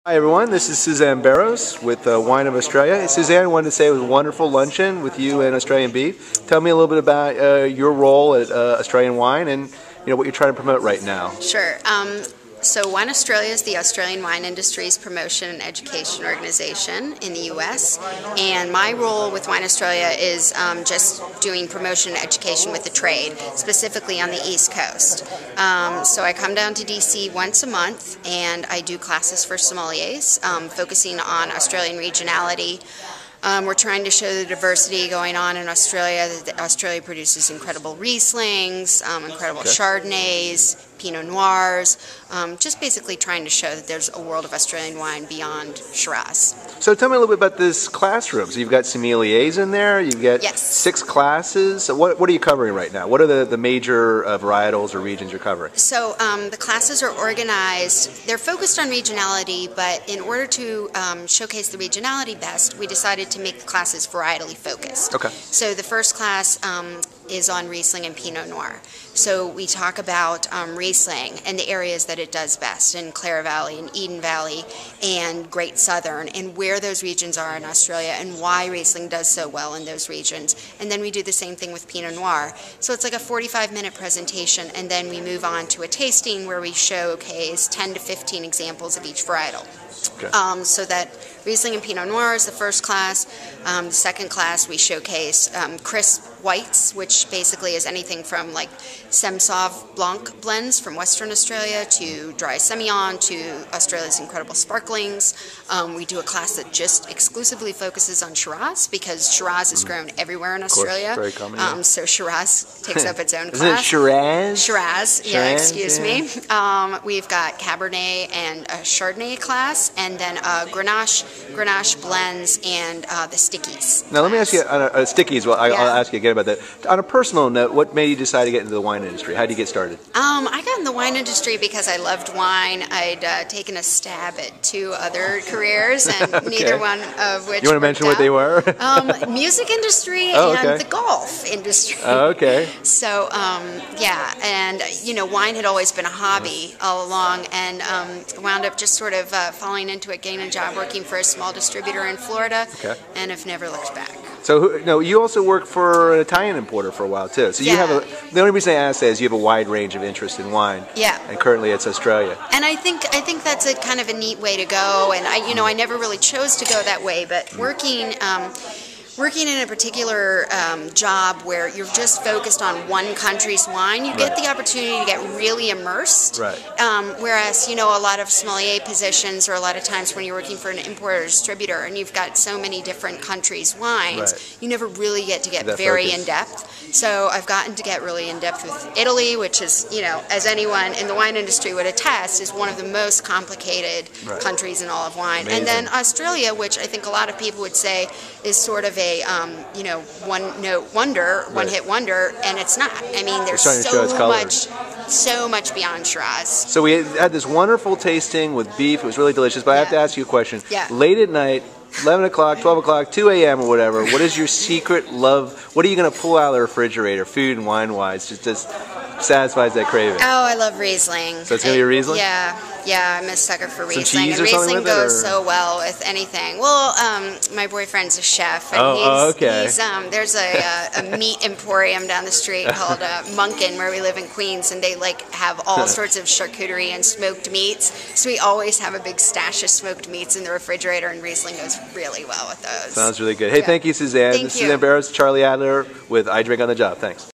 Hi everyone, this is Suzanne Barros with Wine of Australia. Hey, Suzanne, wanted to say it was a wonderful luncheon with you and Australian Beef. Tell me a little bit about your role at Australian Wine and what you're trying to promote right now. Sure. So Wine Australia is the Australian wine industry's promotion and education organization in the U.S. And my role with Wine Australia is just doing promotion and education with the trade, specifically on the East Coast. So I come down to D.C. once a month and I do classes for sommeliers, focusing on Australian regionality. We're trying to show the diversity going on in Australia. Australia produces incredible Rieslings, incredible Chardonnays, Pinot Noirs, just basically trying to show that there's a world of Australian wine beyond Shiraz. So tell me a little bit about this classroom. So you've got sommeliers in there, you've got 6 classes. So what are you covering right now? What are the major varietals or regions you're covering? So the classes are organized, they're focused on regionality, but in order to showcase the regionality best, we decided to make the classes varietally focused. Okay. So the first class is on Riesling and Pinot Noir. So we talk about Riesling and the areas that it does best in Clare Valley and Eden Valley and Great Southern, and where those regions are in Australia and why Riesling does so well in those regions. And then we do the same thing with Pinot Noir. So it's like a 45-minute presentation, and then we move on to a tasting where we showcase 10 to 15 examples of each varietal. Okay. So that Riesling and Pinot Noir is the first class. The second class we showcase crisp whites, which basically is anything from like Semsov Blanc blends from Western Australia to dry Semillon to Australia's incredible sparklings. We do a class that just exclusively focuses on Shiraz because Shiraz is grown everywhere in Australia. Of course, very common, yeah. So Shiraz takes up its own class. Isn't it Shiraz? Shiraz, yeah, excuse me. We've got Cabernet and a Chardonnay class, and then Grenache blends and the Stickies. Now let me ask you, Stickies, well, I'll ask you again about that. On a personal note, what made you decide to get into the wine industry? How did you get started? I got in the wine industry because I loved wine. I'd taken a stab at 2 other careers, and neither one of which You want to mention what they were? Music industry and the golf industry. Oh, okay. So, yeah, and wine had always been a hobby all along, and wound up just sort of falling into it, getting a job working for a small distributor in Florida, and have never looked back. So, no, you also work for an Italian importer for a while too. So you have the only reason I ask that is you have a wide range of interest in wine. Yeah. And currently it's Australia. And I think that's a kind of a neat way to go. And I never really chose to go that way, but working in a particular job where you're just focused on one country's wine, you get the opportunity to get really immersed. Right. Whereas, a lot of sommelier positions, or a lot of times when you're working for an importer or distributor and you've got so many different countries' wines, you never really get to get very in-depth. So I've gotten to get really in-depth with Italy, which is, as anyone in the wine industry would attest, is one of the most complicated countries in all of wine. Amazing. And then Australia, which I think a lot of people would say is sort of a one-note wonder, one-hit wonder, and it's not. I mean, there's so much beyond Shiraz. So we had this wonderful tasting with beef. It was really delicious, but I have to ask you a question. Late at night, 11 o'clock, 12 o'clock, 2 a.m. or whatever, what is your secret love? What are you going to pull out of the refrigerator, food and wine-wise, just satisfies that craving? Oh, I love Riesling. So it's going to be a Riesling? Yeah, I'm a sucker for Riesling. Some cheese and or something Riesling with it, goes so well with anything. Well, my boyfriend's a chef, and there's a meat emporium down the street called Munkin, where we live in Queens, and they have all sorts of charcuterie and smoked meats. So we always have a big stash of smoked meats in the refrigerator, and Riesling goes really well with those. Sounds really good. Hey, thank you, Suzanne. This is Suzanne Barros, Charlie Adler with I Drink on the Job. Thanks.